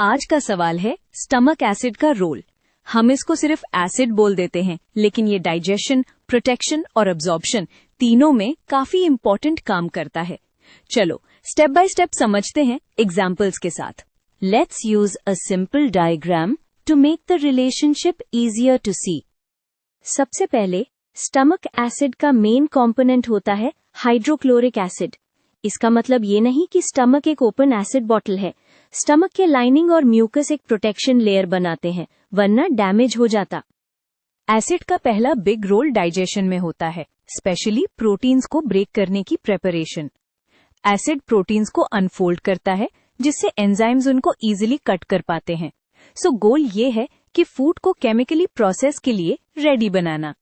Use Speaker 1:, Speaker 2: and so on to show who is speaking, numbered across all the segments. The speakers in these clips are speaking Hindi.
Speaker 1: आज का सवाल है स्टमक एसिड का रोल। हम इसको सिर्फ एसिड बोल देते हैं, लेकिन ये डाइजेशन, प्रोटेक्शन और अब्जॉर्प्शन तीनों में काफी इंपॉर्टेंट काम करता है। चलो स्टेप बाय स्टेप समझते हैं एग्जाम्पल्स के साथ। Let's use a simple diagram to make the relationship easier to see. सबसे पहले स्टमक एसिड का मेन कंपोनेंट होता है हाइड्रोक्लोरिक एसिड। इसका मतलब ये नहीं कि स्टमक एक ओपन एसिड बॉटल है। स्टमक के लाइनिंग और म्यूकस एक प्रोटेक्शन लेयर बनाते हैं, वरना डैमेज हो जाता। एसिड का पहला बिग रोल डाइजेशन में होता है, स्पेशली प्रोटीन्स को ब्रेक करने की प्रेपरेशन। एसिड प्रोटीन्स को अनफोल्ड करता है, जिससे एंजाइम्स उनको इजीली कट कर पाते हैं। सो गोल ये है कि फूड को केमिकली प्रोसेस के लिए रेडी बनाना।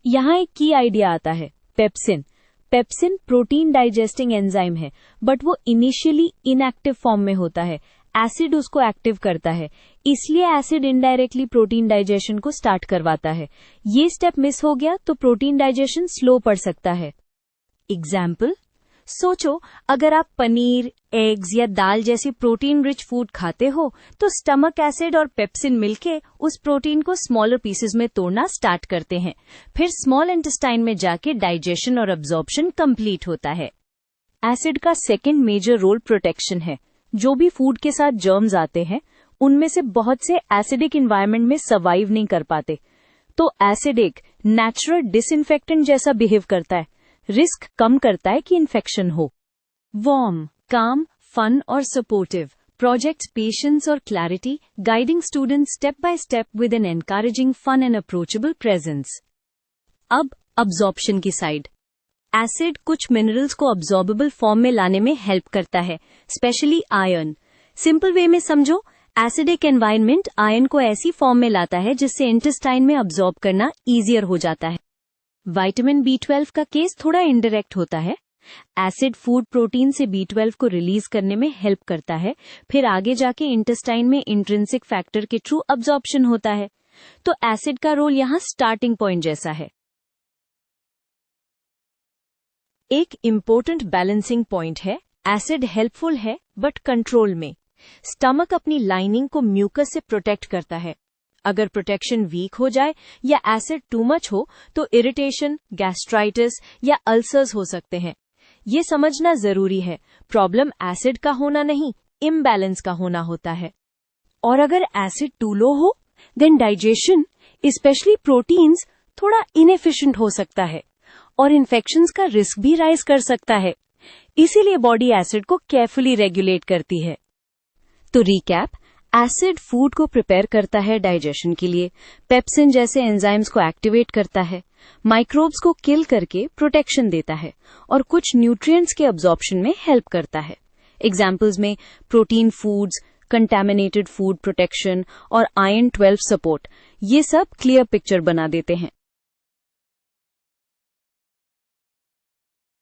Speaker 1: यहाँ एक की आइडिया आता है, pepsin. Pepsin protein digesting enzyme है, बट वो इनिशियली इनएक्टिव फॉर्म में होता है। एसिड उसको एक्टिव करता है, इसलिए एसिड इनडायरेक्टली प्रोटीन डाइजेशन को स्टार्ट करवाता है। ये स्टेप मिस हो गया तो प्रोटीन डाइजेशन स्लो पड़ सकता है। एग्जाम्पल, सोचो अगर आप पनीर, एग्स या दाल जैसी प्रोटीन रिच फूड खाते हो तो स्टमक एसिड और पेप्सिन मिलके उस प्रोटीन को स्मॉलर पीसेस में तोड़ना स्टार्ट करते हैं। फिर स्मॉल इंटेस्टाइन में जाके डाइजेशन और अब्जॉर्प्शन कंप्लीट होता है। एसिड का सेकेंड मेजर रोल प्रोटेक्शन है। जो भी फूड के साथ जर्म्स आते हैं, उनमें से बहुत से एसिडिक एनवायरनमेंट में सर्वाइव नहीं कर पाते, तो एसिड एक नेचुरल डिसइंफेक्टेंट जैसा बिहेव करता है, रिस्क कम करता है कि इन्फेक्शन हो। वार्म, काम, फन और सपोर्टिव प्रोजेक्ट्स पेशेंस और clarity, guiding students step by step with an encouraging fun and approachable presence. अब अब्जॉर्प्शन की साइड। एसिड कुछ मिनरल्स को अब्जॉर्बेबल फॉर्म में लाने में हेल्प करता है, स्पेशली आयरन। सिंपल वे में समझो, एसिडिक एनवायरनमेंट आयरन को ऐसी फॉर्म में लाता है जिससे इंटेस्टाइन में अब्जॉर्ब करना इजियर हो जाता है। विटामिन B12 का केस थोड़ा इनडायरेक्ट होता है। एसिड फूड प्रोटीन से B12 को रिलीज करने में हेल्प करता है, फिर आगे जाके इंटेस्टाइन में इंट्रिंसिक फैक्टर के थ्रू अब्जॉर्प्शन होता है। तो एसिड का रोल यहाँ स्टार्टिंग पॉइंट जैसा है। एक इम्पोर्टेंट बैलेंसिंग पॉइंट है, एसिड हेल्पफुल है बट कंट्रोल में। स्टमक अपनी लाइनिंग को म्यूकस से प्रोटेक्ट करता है। अगर प्रोटेक्शन वीक हो जाए या एसिड टू मच हो तो इरिटेशन, गैस्ट्राइटिस या अल्सर्स हो सकते हैं। ये समझना जरूरी है, प्रॉब्लम एसिड का होना नहीं, इम्बैलेंस का होना होता है। और अगर एसिड टू लो हो, देन डाइजेशन, स्पेशली प्रोटीन्स, थोड़ा इनएफिशिएंट हो सकता है और इन्फेक्शंस का रिस्क भी राइज कर सकता है। इसीलिए बॉडी एसिड को केयरफुली रेगुलेट करती है। तो रिकैप, एसिड फूड को प्रिपेयर करता है डाइजेशन के लिए, पेप्सिन जैसे एंजाइम्स को एक्टिवेट करता है, माइक्रोब्स को किल करके प्रोटेक्शन देता है और कुछ न्यूट्रिएंट्स के अब्जॉर्प्शन में हेल्प करता है। एग्जाम्पल्स में protein foods, contaminated food protection और आयरन 12 सपोर्ट, ये सब क्लियर पिक्चर बना देते हैं।